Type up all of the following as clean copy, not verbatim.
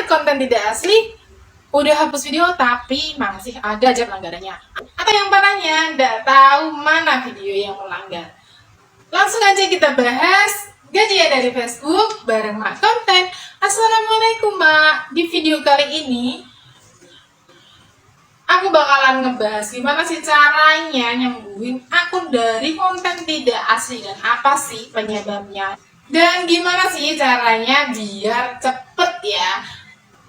konten tidak asli, udah hapus video tapi masih ada aja pelanggarannya. Atau yang parahnya, nggak tahu mana video yang melanggar. Langsung aja kita bahas gajian dari Facebook bareng Mak Konten. Assalamualaikum Mak. Di video kali ini aku bakalan ngebahas gimana sih caranya nyembuhin akun dari konten tidak asli dan apa sih penyebabnya. Dan gimana sih caranya biar cepet ya.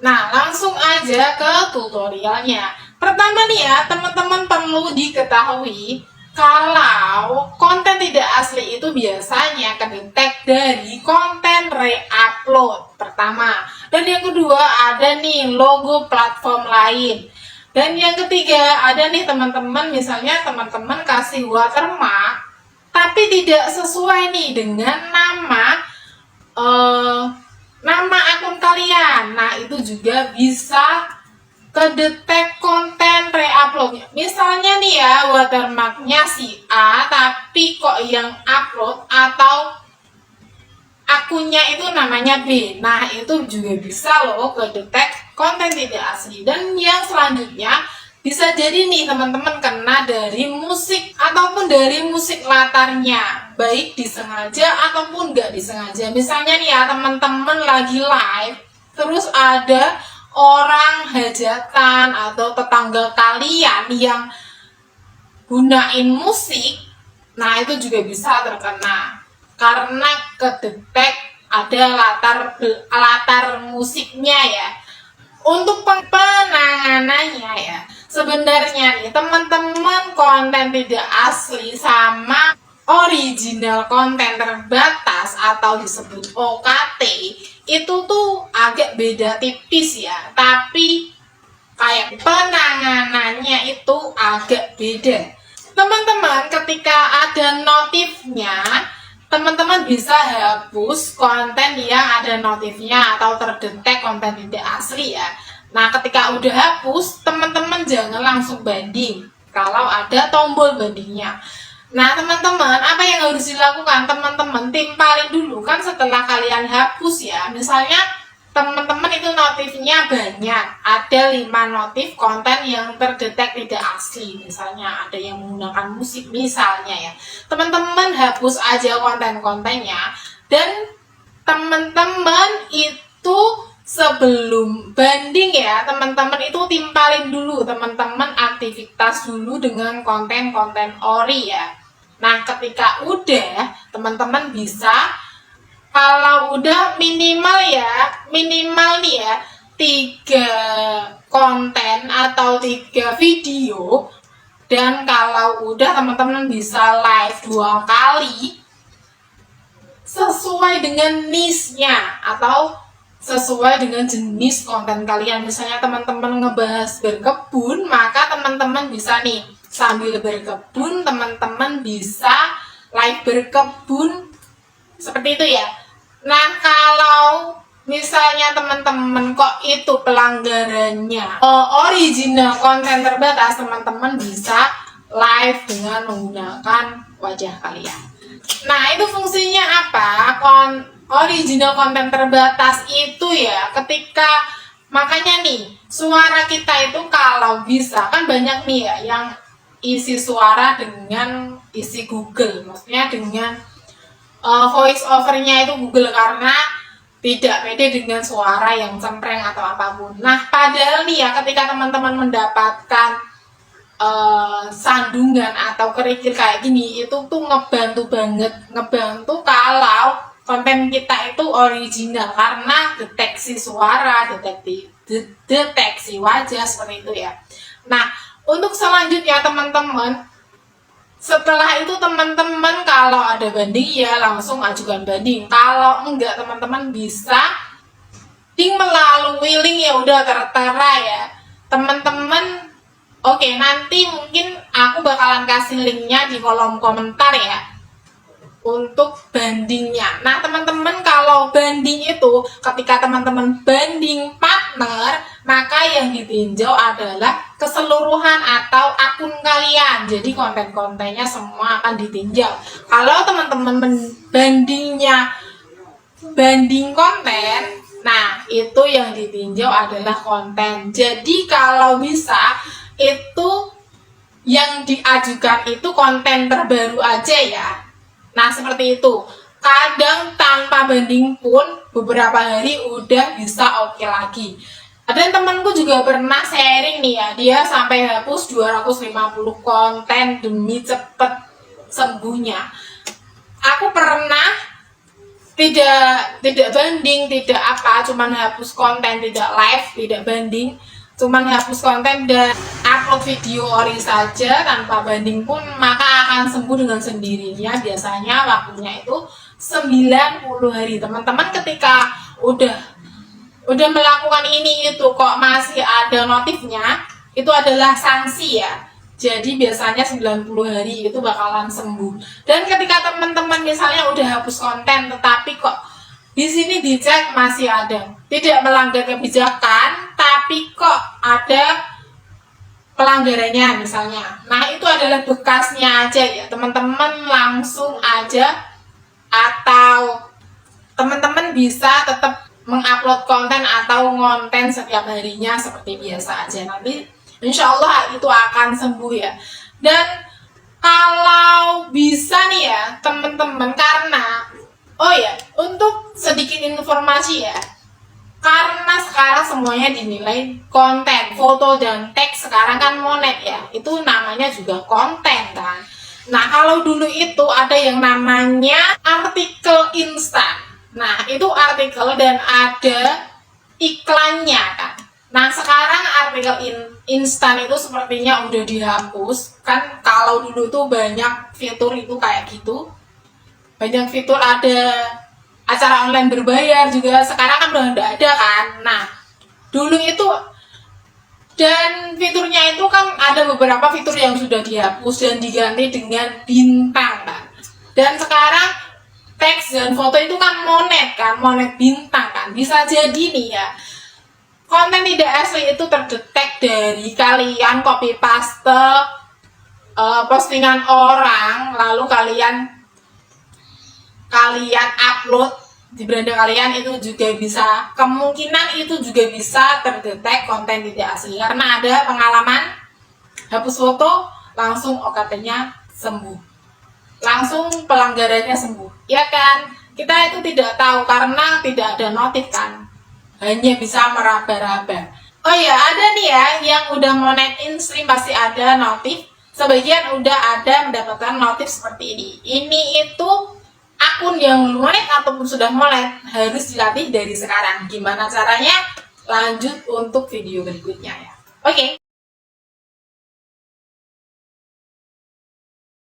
Nah, langsung aja ke tutorialnya. Pertama nih ya, teman-teman perlu diketahui kalau konten tidak asli itu biasanya kedetek dari konten re-upload pertama. Dan yang kedua ada nih logo platform lain. Dan yang ketiga ada nih teman-teman, misalnya teman-teman kasih watermark tapi tidak sesuai nih dengan nama akun kalian. Nah, itu juga bisa kedetek konten re-uploadnya. Misalnya nih ya, watermarknya si A tapi kok yang upload atau akunnya itu namanya B. Nah, itu juga bisa loh kedetek konten tidak asli. Dan yang selanjutnya bisa jadi nih teman-teman kena dari musik ataupun dari musik latarnya, baik disengaja ataupun nggak disengaja. Misalnya nih ya, teman-teman lagi live terus ada orang hajatan atau tetangga kalian yang gunain musik, nah itu juga bisa terkena karena kedetek ada latar musiknya ya. Untuk penanganannya ya, sebenarnya nih teman-teman, konten tidak asli sama original konten terbatas atau disebut OKT itu tuh agak beda tipis ya, tapi kayak penanganannya itu agak beda. Teman-teman, ketika ada notifnya, teman-teman bisa hapus konten yang ada notifnya atau terdetek konten tidak asli ya. Nah, ketika udah hapus, teman-teman jangan langsung banding kalau ada tombol bandingnya. Nah, teman-teman, apa yang harus dilakukan? Teman-teman timpalin dulu kan setelah kalian hapus ya. Misalnya teman-teman itu notifnya banyak, ada 5 notif konten yang terdetek tidak asli. Misalnya ada yang menggunakan musik misalnya ya. Teman-teman hapus aja konten-kontennya, dan teman-teman itu sebelum banding ya, teman-teman itu timpalin dulu, teman-teman aktivitas dulu dengan konten-konten ori ya. Nah, ketika udah, teman-teman bisa, kalau udah minimal nih ya 3 konten atau 3 video, dan kalau udah teman-teman bisa live 2 kali sesuai dengan niche-nya atau sesuai dengan jenis konten kalian. Misalnya teman-teman ngebahas berkebun, maka teman-teman bisa nih sambil berkebun teman-teman bisa live berkebun seperti itu ya. Nah, kalau misalnya teman-teman kok itu pelanggarannya original konten terbatas, teman-teman bisa live dengan menggunakan wajah kalian. Nah, itu fungsinya apa? Original konten terbatas itu ya, ketika makanya nih suara kita itu kalau bisa, kan banyak nih ya yang isi suara dengan isi Google, maksudnya dengan voice overnya itu Google karena tidak pede dengan suara yang cempreng atau apapun. Nah, padahal nih ya, ketika teman-teman mendapatkan sandungan atau kerikil kayak gini, itu tuh ngebantu banget, ngebantu kalau konten kita itu original karena deteksi suara, deteksi wajah seperti itu ya. Nah, untuk selanjutnya teman-teman, setelah itu teman-teman kalau ada banding ya langsung ajukan banding. Kalau enggak, teman-teman bisa melalui link ya, udah tertera ya teman-teman. Oke, nanti mungkin aku bakalan kasih linknya di kolom komentar ya untuk bandingnya. Nah, teman-teman, kalau banding itu ketika teman-teman banding partner, maka yang ditinjau adalah keseluruhan atau akun kalian. Jadi konten-kontennya semua akan ditinjau. Kalau teman-teman banding konten, Nah, itu yang ditinjau adalah konten. Jadi kalau bisa itu yang diajukan itu konten terbaru aja ya. Nah, seperti itu. Kadang tanpa banding pun beberapa hari udah bisa oke lagi. Ada temanku juga pernah sharing nih ya, dia sampai hapus 250 konten demi cepet sembuhnya. Aku pernah tidak banding, tidak apa, cuman hapus konten, tidak live, tidak banding, cuman hapus konten dan upload video ori saja tanpa banding pun, maka akan sembuh dengan sendirinya. Biasanya waktunya itu 90 hari. Teman-teman ketika udah melakukan ini itu kok masih ada notifnya, itu adalah sanksi ya. Jadi biasanya 90 hari itu bakalan sembuh. Dan ketika teman-teman misalnya udah hapus konten tetapi kok di sini dicek masih ada, tidak melanggar kebijakan tapi kok ada pelanggarannya misalnya. Nah, itu adalah bekasnya aja ya. Teman-teman langsung aja atau teman-teman bisa tetap mengupload konten atau ngonten setiap harinya seperti biasa aja. Nanti insya Allah itu akan sembuh ya. Dan kalau bisa nih ya teman-teman, karena oh ya, untuk sedikit informasi ya, karena sekarang semuanya dinilai konten, foto dan teks sekarang kan monet ya, itu namanya juga konten kan. Nah, kalau dulu itu ada yang namanya artikel instan. Nah, itu artikel dan ada iklannya kan. Nah, sekarang artikel instan itu sepertinya udah dihapus. Kan kalau dulu tuh banyak fitur itu kayak gitu. Banyak fitur, ada acara online berbayar juga. Sekarang kan udah nggak ada kan. Nah, dulu itu dan fiturnya itu kan ada beberapa fitur yang sudah dihapus dan diganti dengan bintang kan. Dan sekarang teks dan foto itu kan monet kan, monet bintang kan. Bisa jadi nih ya, konten tidak asli itu terdetek dari kalian copy paste postingan orang, lalu kalian upload di beranda kalian, itu juga bisa, kemungkinan itu juga bisa terdetek konten tidak asli. Karena ada pengalaman hapus foto langsung OKT-nya sembuh, langsung pelanggarannya sembuh, ya kan? Kita itu tidak tahu karena tidak ada notif kan, hanya bisa meraba-raba. Oh ya, ada nih ya yang udah monet in-stream pasti ada notif. Sebagian udah ada mendapatkan notif seperti ini. Ini itu akun yang monet ataupun sudah monet harus dilatih dari sekarang. Gimana caranya? Lanjut untuk video berikutnya ya. Oke.